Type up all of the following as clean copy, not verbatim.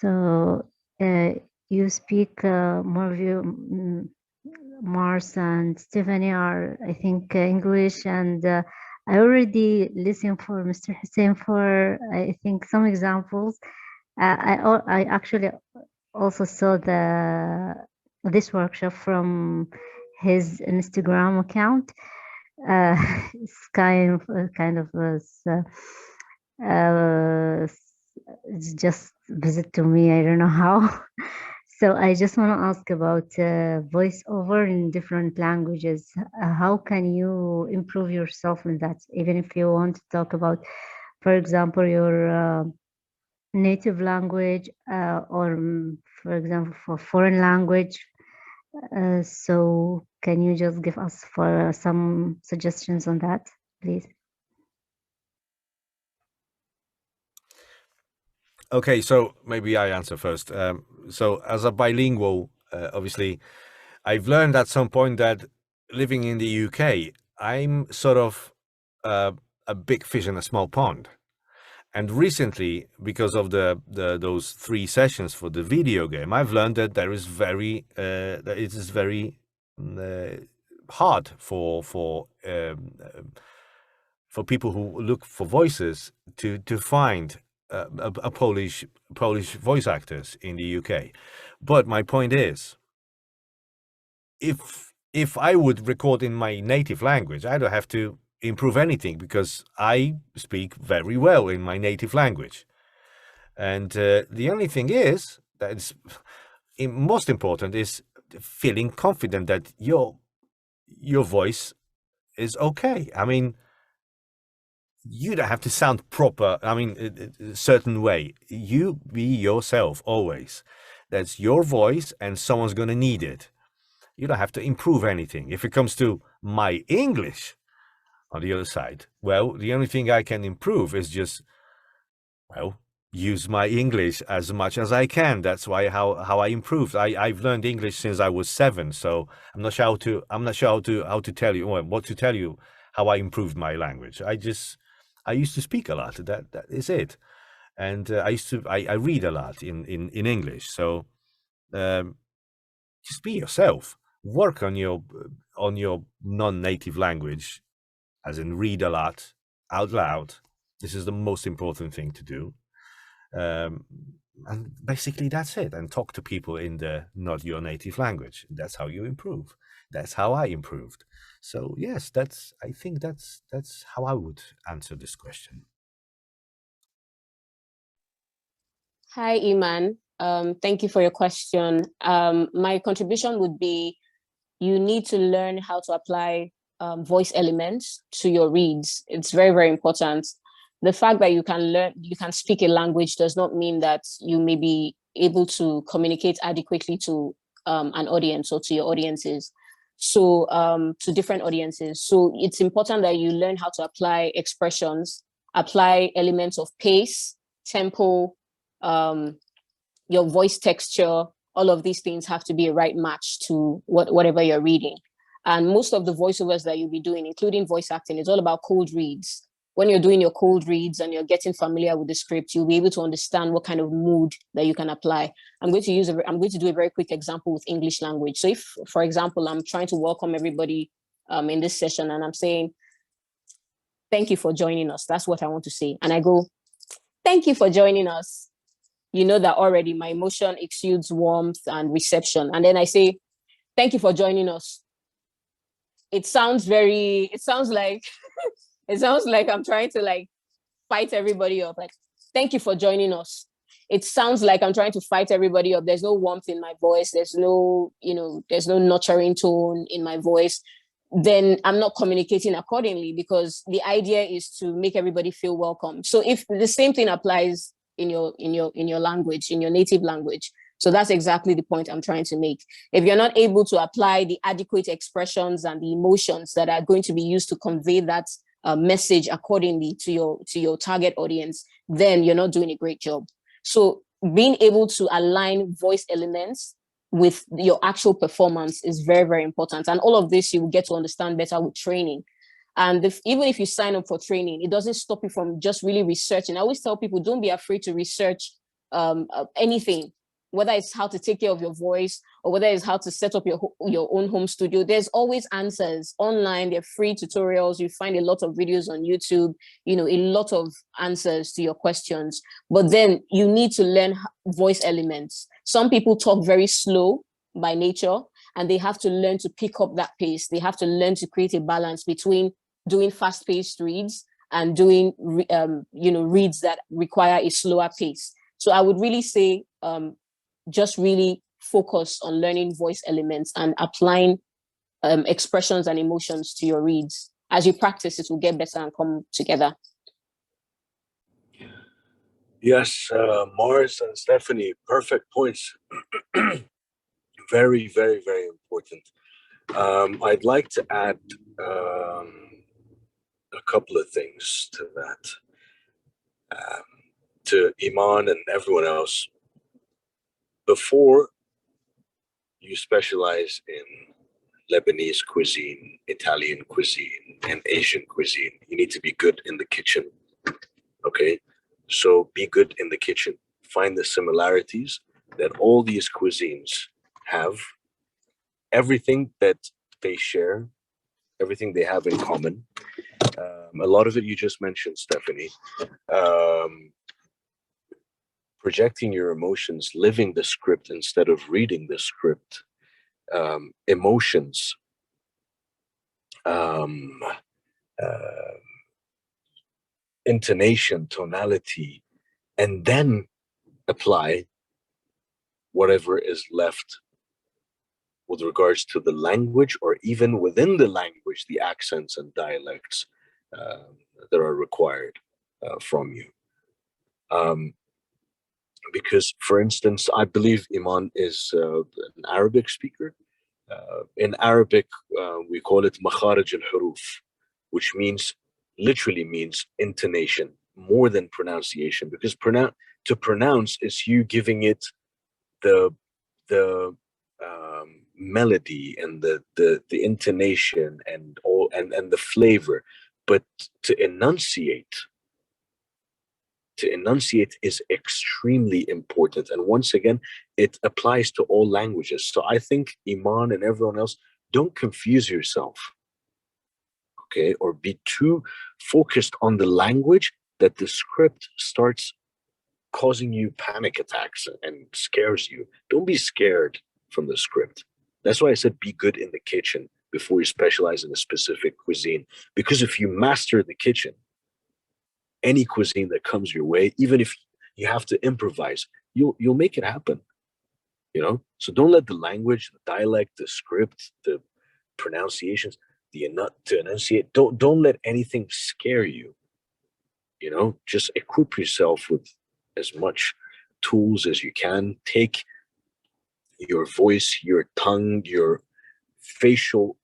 So you speak more of you, Mars and Stephanie are, I think, English, and I already listened for Mr. Hussein for, I think, some examples. I actually also saw this workshop from his Instagram account. Uh, it's kind of was it's just visit to me. I don't know how. So I just want to ask about voiceover in different languages. How can you improve yourself in that? Even if you want to talk about, for example, your native language, or for example, for foreign language. So can you just give us for some suggestions on that, please? Okay, so maybe I answer first. So as a bilingual, obviously, I've learned at some point that living in the UK, I'm sort of a big fish in a small pond. And recently, because of those 3 sessions for the video game, I've learned that that it is very hard for people who look for voices to find a Polish voice actors in the UK. But my point is, if I would record in my native language, I don't have to improve anything because I speak very well in my native language. And the only thing is that's most important is feeling confident that your voice is okay. I mean, you don't have to sound proper. I mean, a certain way. You be yourself always. That's your voice, and someone's going to need it. You don't have to improve anything. If it comes to my English, on the other side, well, the only thing I can improve is just, well, use my English as much as I can. That's why how I improved. I've learned English since I was 7, so I'm not sure how to tell you, well, what to tell you how I improved my language. I used to speak a lot. That is it. And I read a lot in English. So just be yourself. Work on your non-native language, as in read a lot out loud. This is the most important thing to do. And basically that's it. And talk to people in the not your native language. That's how you improve. That's how I improved. So yes, I think that's how I would answer this question. Hi, Eiman. Thank you for your question. My contribution would be, you need to learn how to apply voice elements to your reads. It's very, very important. The fact that you can speak a language does not mean that you may be able to communicate adequately to an audience or to your audiences. So to different audiences. So it's important that you learn how to apply expressions, apply elements of pace, tempo, your voice texture. All of these things have to be a right match to whatever you're reading. And most of the voiceovers that you'll be doing, including voice acting, is all about cold reads. When you're doing your cold reads and you're getting familiar with the script, you'll be able to understand what kind of mood that you can apply. I'm going to do a very quick example with English language. So if, for example, I'm trying to welcome everybody in this session and I'm saying, thank you for joining us. That's what I want to say. And I go, thank you for joining us. You know that already my emotion exudes warmth and reception. And then I say, thank you for joining us. It sounds like it sounds like I'm trying to like fight everybody up. Like, thank you for joining us. It sounds like I'm trying to fight everybody up. There's no warmth in my voice. There's no nurturing tone in my voice. Then I'm not communicating accordingly, because the idea is to make everybody feel welcome. So if the same thing applies in your language, in your native language. So that's exactly the point I'm trying to make. If you're not able to apply the adequate expressions and the emotions that are going to be used to convey that message accordingly to your target audience, then you're not doing a great job. So being able to align voice elements with your actual performance is very, very important. And all of this you will get to understand better with training. And even if you sign up for training, it doesn't stop you from just really researching. I always tell people, don't be afraid to research anything, whether it's how to take care of your voice or whether it's how to set up your own home studio. There's always answers online. There are free tutorials. You find a lot of videos on YouTube, a lot of answers to your questions. But then you need to learn voice elements. Some people talk very slow by nature, and they have to learn to pick up that pace. They have to learn to create a balance between doing fast-paced reads and doing reads that require a slower pace. So I would really say just really focus on learning voice elements and applying expressions and emotions to your reads. As you practice, it will get better and come together. Yes, Mars and Stephanie, perfect points. Very, very, very important. I'd like to add a couple of things to that, to Eiman and everyone else. Before you specialize in Lebanese cuisine, Italian cuisine, and Asian cuisine, you need to be good in the kitchen. Okay? So be good in the kitchen. Find the similarities that all these cuisines have, everything that they share, everything they have in common. A lot of it you just mentioned, Stephanie. Projecting your emotions, living the script instead of reading the script, emotions, intonation, tonality, and then apply whatever is left with regards to the language, or even within the language, the accents and dialects that are required from you. Because, for instance, I believe Eiman is an Arabic speaker. In Arabic, we call it makharij al-huruf, which literally means intonation more than pronunciation, because to pronounce is you giving it the melody and the intonation and the flavor, but to enunciate is extremely important. And once again, it applies to all languages. So I think Eiman and everyone else, don't confuse yourself, okay, or be too focused on the language that the script starts causing you panic attacks and scares you. Don't be scared from the script. That's why I said be good in the kitchen before you specialize in a specific cuisine. Because if you master the kitchen, any cuisine that comes your way, even if you have to improvise, you'll make it happen. So don't let the language, the dialect, the script, the pronunciations, to enunciate, don't let anything scare you. Just equip yourself with as much tools as you can. Take your voice, your tongue, your facial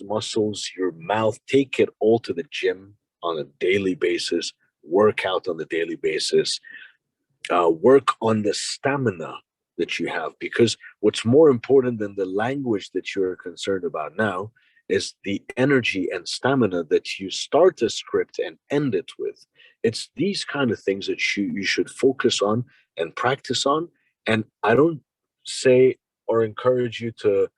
muscles, your mouth, take it all to the gym on a daily basis. Work out on the daily basis. Work on the stamina that you have, because what's more important than the language that you're concerned about now is the energy and stamina that you start a script and end it with. It's these kind of things that you should focus on and practice on. And I don't say or encourage you to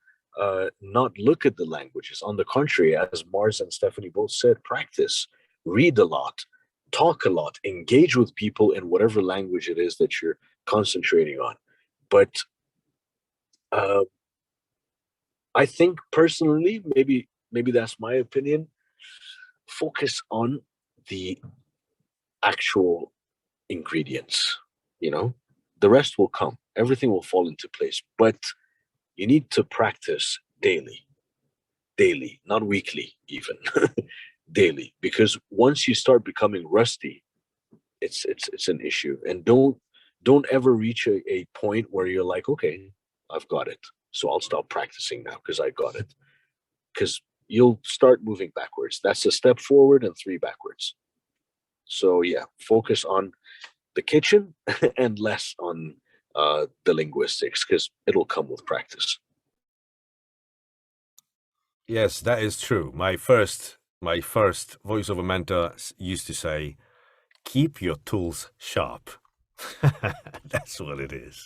not look at the languages. On the contrary, as Mars and Stephanie both said, practice, read a lot, talk a lot, engage with people in whatever language it is that you're concentrating on. But I think personally, maybe that's my opinion, focus on the actual ingredients. The rest will come. Everything will fall into place. But you need to practice daily, not weekly even, daily. Because once you start becoming rusty, it's an issue. And don't ever reach a point where you're like, okay, I've got it, so I'll stop practicing now because I got it. Because you'll start moving backwards. That's a step forward and 3 backwards. So yeah, focus on the kitchen and less on the linguistics, because it'll come with practice. Yes, that is true. My first voiceover mentor used to say, keep your tools sharp. That's what it is.